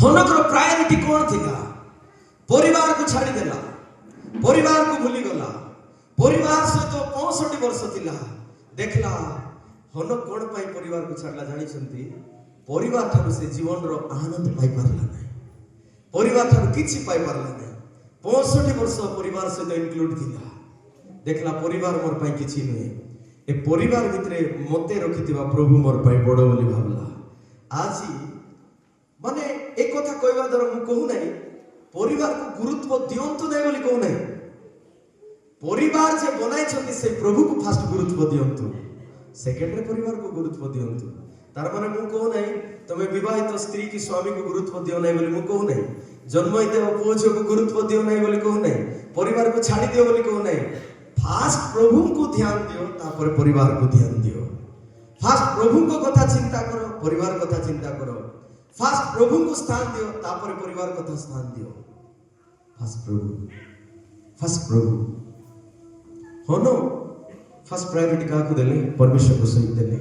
हनकर priority कौन थिला परिवार को छाड़ी देला परिवार को भूली गला परिवार सहित 65 वर्ष थिला देखला हन कौन पाई परिवार को छाड़ला जानी छंती परिवार ठानु से जीवन रो आनंद पाई पारला नहीं परिवार ठानु किछि पाई पारला नहीं 65 वर्ष परिवार सहित इंक्लूड थिला देखला परिवार मोर पाई किछि नै ए परिवार भितरे मते रखितिबा प्रभु मोर पाई बड़ बोली भाबला आज माने एक कथा कहवा द्वारा मु कहू नहीं परिवार को गुरुत्व दियंतु नहीं बोली कहू नहीं परिवार जे बनाई छथि से प्रभु को फास्ट गुरुत्व दियंतु सेकेंड रे परिवार को गुरुत्व दियंतु तार माने मु कहू नहीं तमे विवाहित स्त्री की स्वामी को गुरुत्व दियो नहीं बोली मु कहू नहीं जन्म हिते पुओ को गुरुत्व दियो नहीं बोली कहू नहीं परिवार को छाड़ी दियो बोली कहू नहीं फास्ट प्रभु को ध्यान दियो तापर परिवार को ध्यान दियो फास्ट प्रभु को कथा चिंता करो परिवार कथा चिंता करो फास्ट प्रभु को स्थान दियो तापर परिवार कथा स्थान दियो फास्ट प्रभु होनो फर्स्ट प्रायोरिटी का को देले परमेश्वर को सहित देले